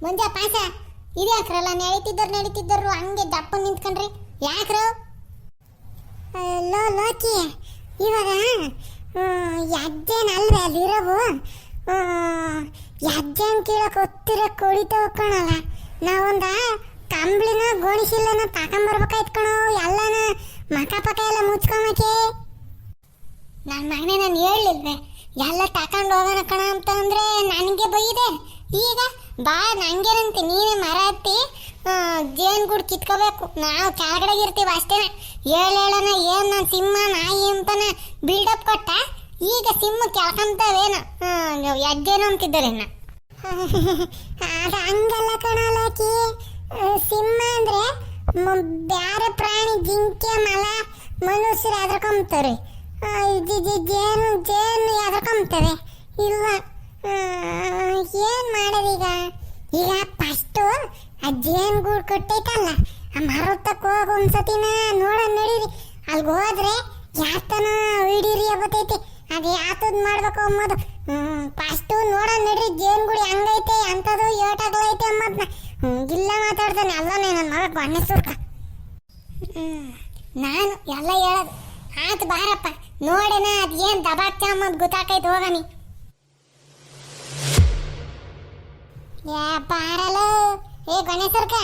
ಮುಂಜಾ ಪಾಸ ಇದ್ಯಾಕ್ರಲ್ಲ ನಡೀತಿದ್ದರು ಹಂಗೆ ದಪ್ಪ ನಿಂತ್ಕೊಂಡ್ರಿ ಯಾಕ್ರು? ಲೋಕಿ ಇವಾಗ ಯಜ್ಜೇನ್ ಅಲ್ವೇ ಅಲ್ಲಿರೋವು? ಯಜ್ಜೇನ್ ಕೀಳಕ್ ಒತ್ತಿರ ಕೊಳಿತಾವ ಕಣಲ್ಲ. ನಾವೊಂದ ಕಂಬ್ಳಿನ ಗೋಣಿಶಿಲ್ಲನ ತಕೊಂಬರ್ಬೇಕಾಯ್ತು ಕಣೋ, ಎಲ್ಲನ ಮಕ ಪಕ ಎಲ್ಲ ಮುಚ್ಕೊಂಬಕೆ. ನನ್ನ ಮಗನೇ ನಾನು ಹೇಳಿಲ್ವೇ ಎಲ್ಲ ತಕೊಂಡು ಹೋಗೋಣ ಕಣ ಅಂತ ಅಂದ್ರೆ ನನಗೆ ಬೈದೆ. ಈಗ ಬಾ ನಂಗೇನಂತೆ ನೀನೇ ಮರ ಹತ್ತಿ ಜೇನುಗೂಡು ಕಿತ್ಕೋಬೇಕು, ನಾವು ಕೆಳಗಡೆಗೆ ಇರ್ತೀವಿ ಅಷ್ಟೇನೆ. ಹೇಳೋಣ ಏನು ನಾನು ಸಿಂಹ ನಾಯಿ ಅಂತಾನೆ ಬಿಲ್ಡಪ್ ಕೊಟ್ಟ, ಈಗ ಸಿಂಹ ಕೆಳ್ಕೊಂತವೇನು ಎದ್ದೇನು ಅಂತಿದ್ದಾರೇನ? ಅದು ಹಂಗಲ್ಲ ಕಣಲಾಕಿ. ಸಿಂಹ ಅಂದ್ರೆ ಬ್ಯಾರೆ ಪ್ರಾಣಿ, ಜಿಂಕೆ ಮಲ ಮನುಷ್ಯರು ಎದ್ರಕೊಂತಾರೆ. ಜೇನು ಎದ್ರಕೊಂತವೆ ಇಲ್ಲ. ಏನ್ ಮಾಡೋದೀಗ? ಈಗ ಫಸ್ಟು ಆ ಜೇನುಗೂಡು ಕೊಟ್ಟೈತಲ್ಲ, ಆ ಮರತ್ತಕ್ಕೆ ಹೋಗಿ ಒಂದ್ಸತಿನ ನೋಡೋಣ ನಡೀರಿ. ಅಲ್ಲಿಗೆ ಹೋದ್ರೆ ಯಾತನ ಹಿಡೀರಿ ಬತ್ತೈತಿ, ಅದು ಯಾತದ್ ಮಾಡ್ಬೇಕು ಅಂಬೋದು. ಫಸ್ಟು ನೋಡೋಣ ನಡ್ರಿ ಜೇನುಗೂಡು ಹೆಂಗೈತೆ ಅಂಥದ್ದು ಏಟಾಗಲೈತೆ ಅಂಬದ್ನ. ಇಲ್ಲ ಮಾತಾಡ್ತಾನೆ ಅಲ್ಲನೇ ನನ್ನ ಮಗ ಬಣ್ಣೆ ಸುರ್ಕ. ನಾನು ಎಲ್ಲ ಹೇಳೋದು ಆತು ಬಾರಪ್ಪ ನೋಡೇನ ಅದು ಏನು ದಬಾಕ್ತ ಅಂಬದು ಗೊತ್ತಾಕೈತೆ ಹೋಗನಿ. ಯಾ ಬಾರಲ್ಲ ಏ ಗಣೇಶ್ವರ್ಕ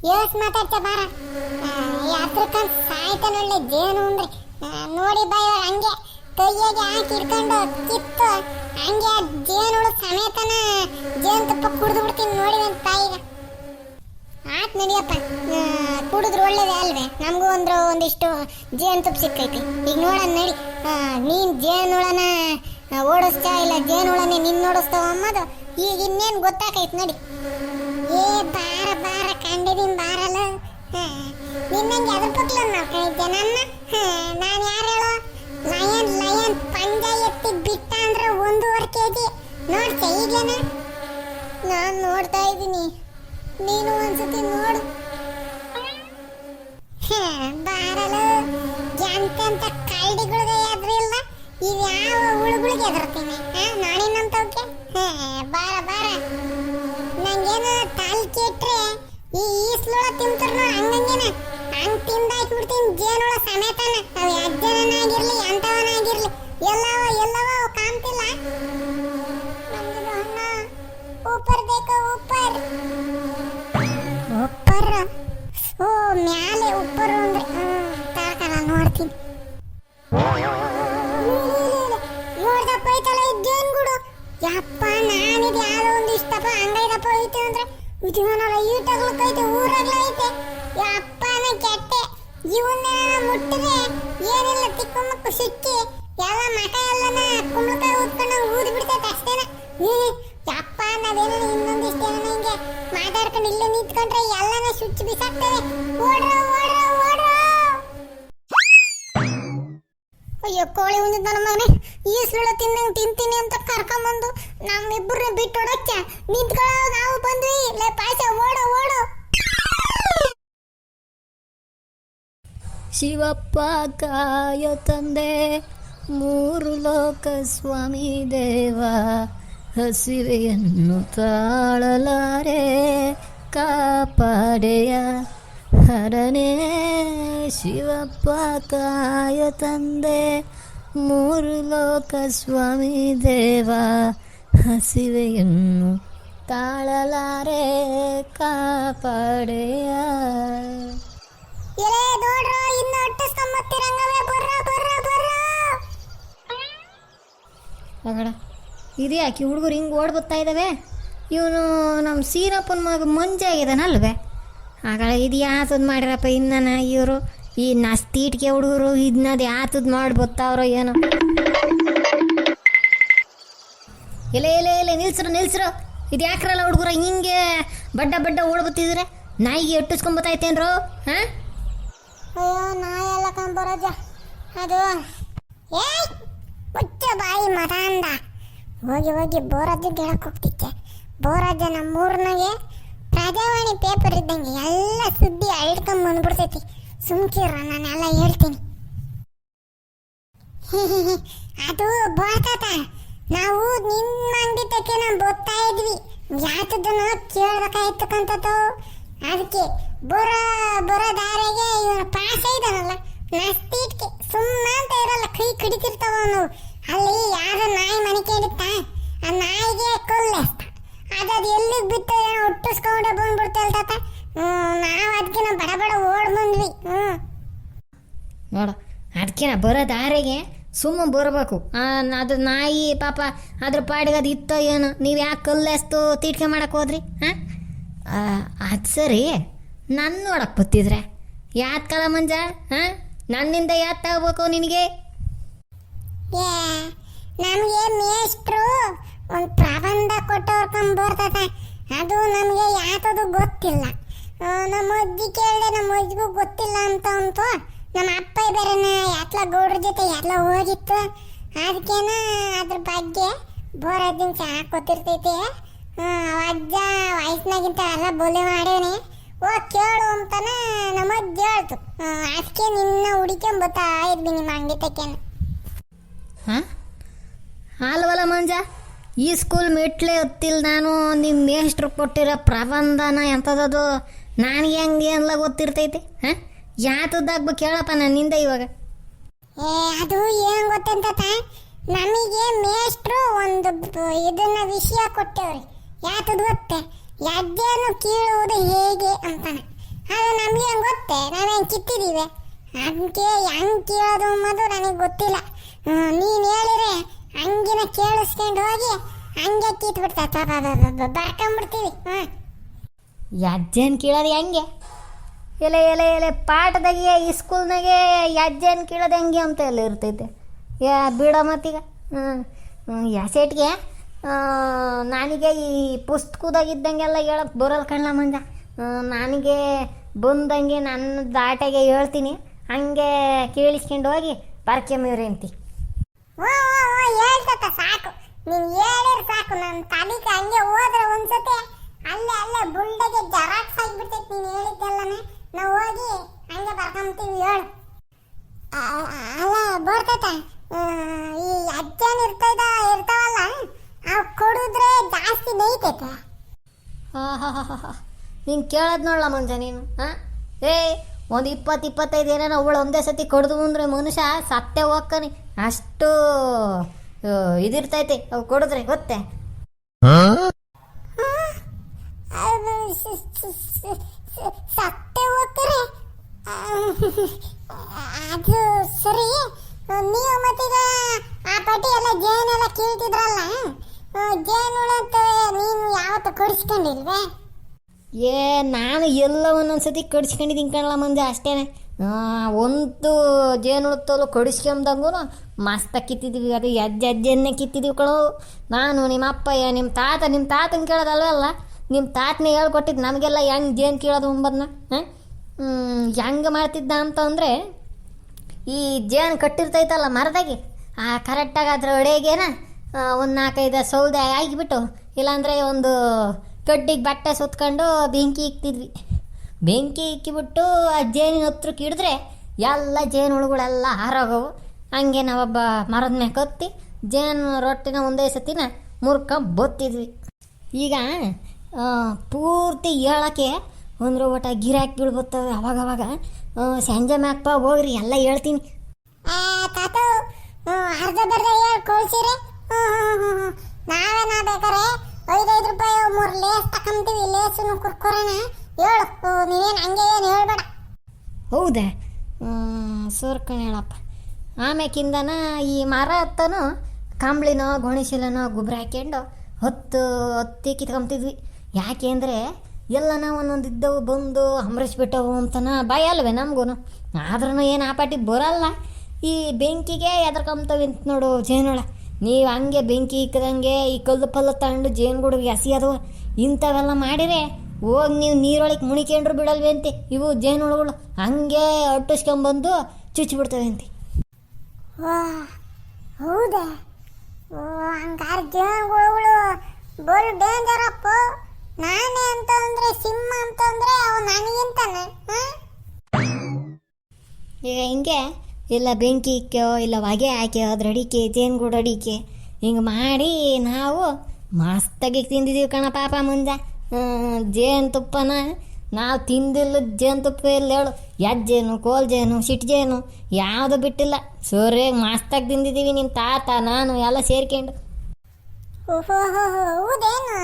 ಯೋಸ್ ಮಾತಾಡ್ತ ಬಾರ. ಹತ್ರಕ್ಕಂತ ಸಾಯ್ತಾನ ಒಳ್ಳೆ ಜೇನು ಅಂದ್ರೆ ನೋಡಿ ಬಾ. ಇವಾಗ ಹಂಗೆ ಕೈಯಾಗೆ ಹಾಕಿ ಇಟ್ಕೊಂಡು ಕಿತ್ತು ಹಂಗೆ ಜೇನುಳು ಸಮೇತನ ಜೇನು ತುಪ್ಪ ಕುಡಿದು ಬಿಡ್ತೀನಿ ನೋಡಿ ನನ್ನ ತಾಯಿಗ. ಆತ್ ನಡಿಯಪ್ಪ, ಕುಡಿದ್ರು ಒಳ್ಳೇದೇ ಅಲ್ವೇ? ನಮಗೂ ಒಂದಿಷ್ಟು ಜೇನು ತುಪ್ಪ ಸಿಕ್ಕೈತಿ. ಈಗ ನೋಡೋಣ ನಡಿ, ನೀನು ಜೇನುಳನ ಓಡಿಸ್ತಾ ಇಲ್ಲ ಜೇನುಳನೆ ನಿನ್ನ ಓಡಿಸ್ತಾವ ಅಂಬೋದು ಈಗ ಇನ್ನೇನು ಗೊತ್ತಾಕೈತಿ ನಡಿ. ಏ ಬಾರ ಬಾರ ಕಂಡಿದೀನಿ ಬಾರಲ್ಲ. ನಿನ್ನಂಗೆ ಅದ್ರ ಪಕ್ಲ ಮಾಡ್ಕೊಂಡಿದ್ದೆ ನನ್ನ. ನಾನು ಯಾರು ಹೇಳೋ? ಲಯನ್ ಪಂಜ ಎತ್ತಿ ಬಿಟ್ಟ ಅಂದ್ರೆ 1.5 kg ನೋಡ್ತೆ ಈಗೇನ? ನಾನು ನೋಡ್ತಾ ಇದ್ದೀನಿ, ನೀನು ಒಂದ್ಸತಿ ನೋಡು. ಬಾರಲ್ಲ ಎಂತೆಂತ ಕರಡಿಗಳಿಗೆ ಎದ್ರಿಲ್ಲ, ಇದು ಯಾವ ಹುಳುಗಳಿಗೆ ಎದುರ್ತೀನಿ ನಾನೇನಂತವಕ್ಕೆ? ಬಾರ ಬಾರ. ನಂಗೇನು ತಾಲ್ಕಿ ಇಟ್ರೆ ಈ ಈಸ್ಲುಳ ತಿಂತಾರ ನೋಡಿ ಹಂಗಂಗೇನ ಹಂಗೆ ತಿಂದಾಕ್ಬಿಡ್ತೀನಿ ಜೇನುಳ ಸಮೇತನ. ಅವು ಅಜ್ಜನಾಗಿರ್ಲಿ ಎಂಥವನಾಗಿರ್ಲಿ ಎಲ್ಲವ ಕಾಣ್ತಿಲ್ಲ. ನಮ್ದು ಅಣ್ಣ ಊಪರ್ ಬೇಕೋ ಊಪರ್ ಉಪ್ಪರ್. ಓ ಮ್ಯಾಲೆ ಉಪ್ಪರು ಅಂದ್ರೆ ತಾಕಲ್ಲ ನೋಡ್ತೀನಿ. ನೋಡ್ದಪ್ಪ ಐತಲ್ಲ ಈ ಜೇನುಗೂಡು. ಯಪ್ಪ ನಾನಿದು ಯಾವುದೋ ಒಂದು ಇಷ್ಟಪ್ಪ ಹಂಗೈದಪ್ಪ ಐತೆ ಅಂದ್ರೆ ಇದನ್ನಲ್ಲ ಈಟಾಗ್ಲಕ್ಕೈತೆ ಊರಾಗ್ಲೈತೆ. ಯಪ್ಪನ ಕೆಟ್ಟೆ ಇವನ್ನೇ ಮುಟ್ಟಿದ್ರೆ ಏನಿಲ್ಲ ತಿಕ್ಕಮಕ್ಕು ಸಿಕ್ಕಿ ಎಲ್ಲ ಮಠ ಎಲ್ಲನ ಕುಂಬಳಕಾಯಿ ಊದ್ಕೊಂಡು ಊದಿ ಬಿಡ್ತೈತೆ ಅಷ್ಟೇನ. ಯಪ್ಪ ನಾವೇನ ಇನ್ನೊಂದಿಷ್ಟೇನ ಹಿಂಗೆ ಮಾತಾಡ್ಕೊಂಡು ಇಲ್ಲೇ ನಿಂತ್ಕೊಂಡ್ರೆ ಎಲ್ಲನ ಸುಚ್ಚಿ ಬಿಸಾಕ್ತವೆ. ಓಡ್ರ ಅಯ್ಯೋ ಕೋಳಿ ಉಂದಿದ್ ನನ್ನ ಮಗನೇ, ಈಸ್ಲುಳ ತಿನ್ನಂಗೆ ತಿಂತೀನಿ ಅಂತ ಕರ್ಕೊಂಬಂದು ನಮ್ಮಿಬ್ಬರನ್ನ ಬಿಟ್ಟು ಹೊಡೋಚ್ಚ ನಿಂತ್ಕೊಳ್ಳೋ. ನಾವು ಬಂದ್ವಿ ಲೇ ಪಾಯ್ಸ ಓಡು. ಶಿವಪ್ಪ ಕಾಯೋ ತಂದೆ ಮೂರು ಲೋಕ ಸ್ವಾಮಿ ದೇವ, ಹಸಿವೆಯನ್ನು ತಾಳಲಾರೆ ಕಾಪಾಡೆಯ ಹರನೇ. ಶಿವಪ್ಪ ಕಾಯೋ ತಂದೆ ಮೂರು ಲೋಕ ಸ್ವಾಮಿ ದೇವ, ಹಸಿವೆಯನ್ನು ತಾಳಲಾರೆ ಕಾಪಾಡೆಯ. ಎಲೆ ನೋಡ್ರ ಇನ್ನು ಅಟ್ಟಿಸ್ಕೊಂಬತ್ತಿರಂಗವೇ ಬರ್ರ. ಮಗಳ ಇದು ಯಾಕೆ ಹುಡುಗರು ಹಿಂಗೆ ಓಡ್ ಬರ್ತಾ ಇದ್ದಾವೆ? ಇವನು ನಮ್ಮ ಸೀನಪ್ಪನ ಮಗ ಮಂಜೆ ಆಗಿದಾನಲ್ವೇ? ಆಗಳ ಇದು ಯಾತದ್ ಮಾಡಿರಪ್ಪ ಇನ್ನನ ಇವರು ಈ ನಸ್ತೀಟ್ಗೆ ಹುಡುಗರು ಇದನ್ನದು ಯಾತದ್ ಮಾಡಿ ಬತ್ತಾವ್ರೋ ಏನೋ. ಎಲೆ ನಿಲ್ಸ್ರು. ಇದು ಯಾಕ್ರಲ್ಲ ಹುಡುಗರು ಹಿಂಗೆ ಬಡ್ಡ ಓಡ್ ಬತ್ತಿದ್ರೆ ನಾಯಿಗೆ ಎಟ್ಟಿಸ್ಕೊಂಬತ್ತೈತೇನ್ರೋ? ಹಾಂ ಅಯ್ಯೋ ನಾಯೆಲ್ಲ ಕಂಬರಜ ಅದು ಏಯ್ ಮುಚ್ಚ ಬಾಯಿ ಮರ ಅಂದ. ಹೋಗಿ ಬೋರಜ್ಜಗೆ ಹೇಳಕ್ ಹೋಗ್ತಿದ್ದೆ. ಬೋರಜ್ಜ ನಮ್ಮೂರ್ನಾಗೆ ಪ್ರಜಾವಾಣಿ ಪೇಪರ್ ಇದ್ದಂಗೆ ಎಲ್ಲ ಸುದ್ದಿ ಅಳ್ಕೊಂಡ್ ಬಂದ್ಬಿಡ್ತೈತಿ. ಸುಮ್ಕಿರ ನಾನೆಲ್ಲ ಹೇಳ್ತೀನಿ. ಅದು ಬೋರ್ತಾತ ನಾವು ನಿಮ್ಮ ಅಂಗಡಿ ತಕ್ಕೆ ನಾವು ಬರ್ತಾ ಇದ್ವಿ. ಯಾತದನ್ನ ಕೇಳ್ಬೇಕಾಯ್ತು ಕಂತತು. ಅದಕ್ಕೆ ಬರೋ ದಾರಿಗೆ ಇವನು ಪಾಸ್ ಇದಾನಲ್ಲ ನಸ್ತಿಟ್ಕೆ ಸುಮ್ಮನೆ ಅಂತ ಇರಲ್ಲ, ಕೈ ಕಡಿತಿರ್ತಾವ ನಾವು. ಅಲ್ಲಿ ಯಾವ್ದೋ ನಾಯಿ ಮನೆ ಕೇಳಿತ್ತ, ಆ ನಾಯಿಗೆ ಕೊಲ್ಲೆಸ್ತ, ಅದು ಎಲ್ಲಿಗೆ ಬಿತ್ತು ಏನೋ ಒಟ್ಟಿಸ್ಕೊಂಡೆ ಬಂದ್ಬಿಡ್ತೇವೆ ತಾತ. ನಾವು ಅದಕ್ಕೆ ನಾವು ಬಡ ಬಡ ಓಡ್ ಬಂದ್ವಿ. ನೋಡು, ಅದಕ್ಕೆ ನಾ ಬರೋ ದಾರಿಗೆ ಸುಮ್ಮನೆ ಬರಬೇಕು. ಅದು ನಾಯಿ ಪಾಪ ಅದ್ರ ಪಾಡಿಗೆ ಅದು ಇತ್ತೋ ಏನು, ನೀವು ಯಾಕೆ ಕಲ್ಲೆಸ್ತು ತೀಟ್ಕೆ ಮಾಡಕ್ಕೆ ಹೋದ್ರಿ? ಹಾಂ, ಅದು ಸರಿ, ನನ್ನ ನೋಡಕ್ಕೆ ಬತ್ತಿದ್ರೆ ಯಾತ್ ಕಾಲ ಮಂಜ? ಹಾಂ, ನನ್ನಿಂದ ಯಾತ್ ತಗೋಬೇಕು ನಿನಗೆ? ನಮಗೆ ಮೇಷ್ಟ್ರು ಒಂದು ಪ್ರಬಂಧ ಕೊಟ್ಟವ್ರು ಬರ್ತದ, ಅದು ನಮಗೆ ಯಾತದು ಗೊತ್ತಿಲ್ಲ. ನಮ್ಮ ಅಜ್ಜಿ ಕೇಳಿದೆ, ನಮ್ಮ ಅಜ್ಜಿಗೂ ಗೊತ್ತಿಲ್ಲ ಅಂತ ಅಂತು. ನಮ್ಮ ಅಪ್ಪ ಬೇರೆನ ಯಾತ್ಲ ಗೌಡ್ರ ಜೊತೆ ಎಲ್ಲ ಹೋಗಿತ್ತು, ಅದಕ್ಕೇನ ಅದ್ರ ಬಗ್ಗೆ ಬೋರಜ್ಜಿನ ಚೆನ್ನಾಗಿ ಗೊತ್ತಿರ್ತೈತಿ. ಅಜ್ಜ ವಯಸ್ಸಿನಾಗಿಂತ ಎಲ್ಲ ಬೋಲೆ ಮಾಡೇನಿ, ಹೋಗಿ ಕೇಳು ಅಂತಾನೆ ನಮ್ಮ ಅಜ್ಜಿ ಹೇಳ್ತು. ಅದಕ್ಕೆ ನಿನ್ನ ಹುಡಿಕೊಂಬತ್ತಾ ಇದ್ವಿ ನಿಮ್ಮ ಅಂಗಡಿ ತಕ್ಕೇನ. ಹಾಂ, ಅಲ್ವಲ್ಲ ಮಂಜ, ಈ ಸ್ಕೂಲ್ ಮೆಟ್ಲೆ ಹತ್ತಿಲ್ಲ ನಾನು. ನಿಮ್ಮ ಮೇಷ್ಟ್ರು ಕೊಟ್ಟಿರೋ ಪ್ರಬಂಧನ ಎಂಥದ್ದು ನನಗೆ ಹೆಂಗೆ ಎಲ್ಲ ಗೊತ್ತಿರ್ತೈತಿ? ಹಾಂ, ಯಾತದ್ದಾಗ್ಬೇಕು ಕೇಳಪ್ಪ ನನ್ನಿಂದ ಇವಾಗ. ಅದು ಏನು ಗೊತ್ತಂತ, ನಮಗೆ ಮೇಷ್ಟ್ರು ಒಂದು ಇದನ್ನ ವಿಷಯ ಕೊಟ್ಟವ್ರಿ. ಯಾತದು ಗೊತ್ತೆ, ಯಜ್ಜೆಯನ್ನು ಕೀಳುವುದು ಹೇಗೆ ಅಂತಾನೆ. ಅದು ನಮಗೆ ಹೆಂಗೆ ಗೊತ್ತೇ, ನಾವೇನು ಕಿತ್ತಿದ್ದೀವಿ, ಅದಕ್ಕೆ ಹೆಂಗೆ ಕೀಳೋದು ಅನ್ನೋದು ನನಗೆ ಗೊತ್ತಿಲ್ಲ. ನೀನು ಹೇಳಿದ್ರೆ ಹಂಗಿನ ಕೇಳಿಸ್ಕೊಂಡು ಹೋಗಿ ಹಂಗೆ ಕಿತ್ಬಿಡ್ತಾ ಬರ್ಕೊಂಬಿಡ್ತೀವಿ. ಯಜ್ಜೆನ್ ಕೀಳೋದು ಹೆಂಗೆ? ಎಲೆ ಎಲೆ ಎಲೆ ಪಾಠದಾಗೆ ಈ ಸ್ಕೂಲ್ನಾಗೆ ಯಜ್ಜೆನ್ ಕೀಳೋದು ಹೆಂಗೆ ಅಂತ ಎಲ್ಲ ಇರ್ತೈತೆ. ಬಿಡ ಮತ್ತೀಗ ಯಾಸೆಟ್ಗೆ ನನಗೆ ಈ ಪುಸ್ತಕದಾಗಿದ್ದಂಗೆಲ್ಲ ಹೇಳಕ್ಕೆ ಬರೋಲ್ಲ ಕಣ್ಣ ಮಂಜ. ನನಗೆ ಬಂದಂಗೆ ನನ್ನ ದಾಟೆಗೆ ಹೇಳ್ತೀನಿ, ಹಂಗೆ ಕೇಳಿಸ್ಕೊಂಡು ಹೋಗಿ ಬರ್ಕೆಮ್ಮಿವ್ರಿ ಅಂತಿ. ಹೇಳ್ತತ ಸಾಕು, ನೀನು ಹೇಳಿದ್ರೆ ಸಾಕು. ನನ್ನ ತಲೆಗೆ ಹಂಗೆ ಹೋದ್ರೆ ಒಂದ್ಸತಿ ಅಲ್ಲೇ ಬುಲ್ಡೆಗೆ ಜರಾಕ್ಸ್ ಆಗಿಬಿಡ್ತೈತಿ. ನೀನು ಹೇಳಿದ್ದೆಲ್ಲನೆ ನಾವು ಹೋಗಿ ಹಂಗೆ ಬರ್ಕೊಂತೀವಿ. ಹೇಳು. ಅಲ್ಲ ಬರ್ತೈತ, ಈ ಅಜ್ಜನ್ ಇರ್ತಾವಲ್ಲ, ಅವು ಕೊಡಿದ್ರೆ ಜಾಸ್ತಿ ನೈತೈತೆ. ನೀನು ಕೇಳೋದು ನೋಡಲ್ಲ ಮಂಜ ನೀನು. ಹಾಂ, ಒಂದು 20-25 ಏನೇನೋ ಅವಳು ಒಂದೇ ಸತಿ ಕಡ್ದು ಅಂದರೆ ಮನುಷ್ಯ ಸತ್ತೇ ಹೋಗ್ತಾನೆ, ಅಷ್ಟು ಇದಿರ್ತೈತಿ ಅವು ಕೊಡಿದ್ರೆ ಗೊತ್ತೇ. ಸತ್ತೇ ಹೋಗ್ತಾರೆ ಅದು ಸರಿ. ನೀವು ಮತ್ತೀಗ ಆ ಪಟ್ಟಿ ಎಲ್ಲ ಜೇನೆಲ್ಲ ಕೀಳ್ತಿದ್ರಲ್ಲ, ಜೇನುಳ ಅಂತ ನೀನು ಯಾವತ್ತು ಕೊಡಿಸ್ಕೊಂಡಿಲ್ವೇ? ನಾನು ಎಲ್ಲ ಒಂದೊಂದ್ಸತಿ ಕಡಿಸ್ಕೊಂಡಿದ್ದೀನಿ ಕಣಲ್ಲ ಮಂಜ, ಅಷ್ಟೇ. ಒಂದು ಜೇನುಳತ್ತಲು ಕಡಿಸ್ಕೊಂಬಂಗೂ ಮಸ್ತ ಕಿತ್ತಿದ್ವಿ. ಅದು ಅಜ್ಜನ್ನೇ ಕಿತ್ತಿದ್ವಿ ಕಣೋ. ನಾನು ನಿಮ್ಮ ಅಪ್ಪಯ್ಯ ನಿಮ್ಮ ತಾತನ ಕೇಳೋದಲ್ವಲ್ಲ, ನಿಮ್ಮ ತಾತನೇ ಹೇಳ್ಕೊಟ್ಟಿದ್ದು ನಮಗೆಲ್ಲ ಹೆಂಗೆ ಜೇನು ಕೀಳೋದು ಅಂಬದನ್ನ. ಹೆಂಗೆ ಮಾಡ್ತಿದ್ದ ಅಂತ ಅಂದರೆ, ಈ ಜೇನು ಕಟ್ಟಿರ್ತೈತಲ್ಲ ಮರದಾಗಿ, ಕರೆಕ್ಟಾಗಿ ಅದ್ರ ಅಡೆಗೇನ ಒಂದು 4-5 ಸೌದೆ ಆಗಿಬಿಟ್ಟು, ಇಲ್ಲಾಂದರೆ ಒಂದು ಕಡ್ಡಿಗೆ ಬಟ್ಟೆ ಸುತ್ಕೊಂಡು ಬೆಂಕಿ ಇಕ್ತಿದ್ವಿ. ಬೆಂಕಿ ಇಕ್ಕಿಬಿಟ್ಟು ಆ ಜೇನಿನ ಹತ್ರಕ್ಕೆ ಹಿಡಿದ್ರೆ ಎಲ್ಲ ಜೇನುಳುಗಳೆಲ್ಲ ಹಾರೋಗವು. ಹಂಗೆ ನಾವೊಬ್ಬ ಮರದ ಮೇಲೆ ಕತ್ತಿ ಜೇನು ರೊಟ್ಟಿನ ಒಂದೇ ಸತಿನ ಮುರ್ಕೊಂಬತ್ತಿದ್ವಿ. ಈಗ ಪೂರ್ತಿ ಹೇಳೋಕ್ಕೆ ಒಂದು ಒಟ್ಟ ಗಿರಾಕಿ ಬೀಳ್ಬತ್ತವೆ ಅವಾಗವಾಗ. ಸಂಜೆ ಮ್ಯಾಕ್ಪ ಹೋಗ್ರಿ ಎಲ್ಲ ಹೇಳ್ತೀನಿ. ತಾತು ಅರ್ಧ ಬರ್ಧ ಹೇಳಿ ಕಳ್ಸಿರಿ. ನಾವೇನ ಬೇಕಾರೆ 5 ರೂಪಾಯಿ 3 ಲೇಸ್ ತಕೊಂತೀವಿ. ಲೇಸನ್ನು ಕುರ್ಕೊರೋಣ. ಹೇಳು, ನೀವೇನು ಹಂಗೆ ಏನು ಹೇಳ್ಬೇಡ. ಹೌದಾ? ಸೋರ್ಕೊಂಡು ಹೇಳಪ್ಪ. ಆಮ್ಯಾಕಿಂದನ ಈ ಮರ ಹತ್ತನು ಕಂಬಳಿನೋ ಗೊಣಿಶಿಲನೋ ಗೊಬ್ಬರ ಹಾಕ್ಕೊಂಡು ಹತ್ತಿ ಕಿತ್ಕೊಂತಿದ್ವಿ. ಯಾಕೆ ಅಂದರೆ ಎಲ್ಲನ ಒಂದೊಂದು ಇದ್ದವು ಬಂದು ಹಮ್ರಿಸ್ಬಿಟ್ಟವು ಅಂತನ ಭಯ ಅಲ್ವೇ ನಮಗೂ. ಆದ್ರೂ ಏನು ಆ ಪಾಟಿ ಬರಲ್ಲ. ಈ ಬೆಂಕಿಗೆ ಎದ್ರಕೊಂತವೆ ಅಂತ ನೋಡು ಜೇನುಳ. ನೀವು ಹಂಗೆ ಬೆಂಕಿ ಇಕ್ಕದಂಗೆ ಈ ಕಲ್ಲು ಪಲ್ಲು ತಗೊಂಡು ಜೇನುಗೂಡಿಗೆ ಹಸಿಯೋದು ಇಂಥವೆಲ್ಲ ಮಾಡಿದರೆ ಹೋಗಿ ನೀವು ನೀರೊಳಗೆ ಮುಣಿಕೊಂಡ್ರು ಬಿಡಲ್ವೇ ಅಂತೆ ಇವು ಜೇನುಳುಗಳು. ಹಂಗೆ ಅಟ್ಟಿಸ್ಕೊಂಬಂದು ಚುಚ್ಚಿಬಿಡ್ತವೆ ಅಂತೆ. ಹೌದಾ? ಹಂಗಾರೆ ಜೇನುಗಳು ಬರೀ ಡೇಂಜರಪ್ಪ. ನಾನೇ ಅಂತಂದ್ರೆ ಸಿಂಹ ಅಂತಂದ್ರೆ ಅವು ನನಗಿಂತಾನೆ. ಈಗ ಹಿಂಗೆ ಇಲ್ಲ ಬೆಂಕಿ ಇಕ್ಕೋ ಇಲ್ಲ ಹೊಗೆ ಹಾಕ್ಯೋ ಅದ್ರ ಅಡಿಕೆ ಜೇನುಗೂಡು ಅಡಿಕೆ ಹಿಂಗೆ ಮಾಡಿ ನಾವು ಮಸ್ತಾಗಿ ತಿಂದಿದ್ದೀವಿ ಕಣ ಪಾಪ ಮುಂಜಾ ಜೇನುತುಪ್ಪನ ನಾವು ತಿಂದಿಲ್ಲ ಜೇನುತುಪ್ಪ ಇಲ್ಲ ಹೇಳು ಯಜ್ಜೇನು ಕೋಲ್ಜೇನು ಸಿಟ್ಜೇನು ಯಾವುದು ಬಿಟ್ಟಿಲ್ಲ ಸೋರಿಯಾಗಿ ಮಸ್ತಾಗಿ ತಿಂದಿದ್ದೀವಿ ನಿಮ್ಮ ತಾತ ನಾನು ಎಲ್ಲ ಸೇರ್ಕೊಂಡು. ಓಹೋ ಹೌದೇನು?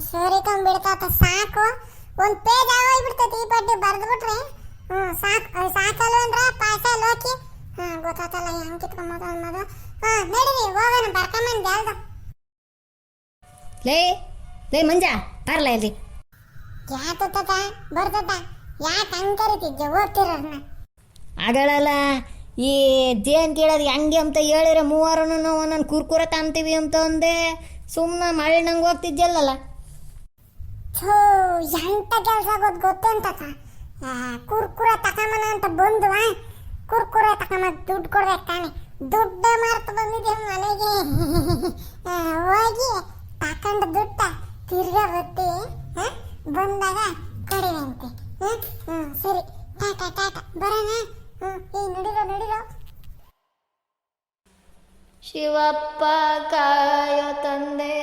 ಸೋರಿಕೊಂಡ್ ಬಿಡ್ತಾತ ಸಾಕು. ಒಂದು ಪೇಜ್ ಆಗೋಗ್ಬಿಡ್ತೈತಿ ಈ ಪಟ್ಟಿ ಬರೆದ್ಬಿಟ್ರೆ ಸಾಕಲ್ಲ ಅಂದ್ರೆ ಪಾಸ ಲೋಕಿ. ಗೊತ್ತಾತಲ್ಲ ಹೆಂಗೆ ಕಿತ್ಕೊಂಬೋದು ಅನ್ನೋದು. ನಡೀರಿ ಹೋಗೋಣ ಬರ್ಕೊಂಬಂದು ಯಾವ್ದು. ಲೇ ಮಂಜಾ ಬರಲ್ಲ ಇಲ್ಲಿ. ಯಾತದ ಬರ್ತದ ಯಾಕೆ ಹಂಗೆ ಕರಿತಿದ್ದೆ ಓದ್ತಿರೋರ್ನ? ಆಗಳಲ್ಲ ಈ ಜೇನು ಕೇಳೋದು ಹೆಂಗೆ ಅಂತ ಹೇಳಿದ್ರೆ ಮೂವರು ನಾವು ಒಂದೊಂದು ಕುರ್ಕುರೆ ತಾಂತೀವಿ ಅಂತ ಅಂದೆ ಸುಮ್ಮನೆ ಮಳೆ ನಂಗೆ ಹೋಗ್ತಿದ್ಯಲ್ಲ. ಥೋ ಎಂತ ಕೆಲಸ ಗೊತ್ತುಂಟ ಕುರ್ಕುರೆ ತಕೊಂಬನ ಅಂತ ಬಂದು ಕುರ್ಕುರೆ ತಕೊಂಬ ದುಡ್ಡು ಕೊಡ್ಬೇಕು ತಾನೆ. ದುಡ್ಡು ಮಾರ್ತು ಬಂದಿದ್ದೆ ಮನೆಗೆ ಹೋಗಿ ತಕೊಂಡು ದುಡ್ಡ ತಿರ್ಗಾ ಬತ್ತಿ ಬಂದಾಗ ಕೊಡಿವಂತೆ. ಸರಿ ಟಾಟಾ ಟಾಟಾ ಬರೋಣ. ನಡಿರೋ. ಶಿವಪ್ಪ ಕಾಯೋ ತಂದೆ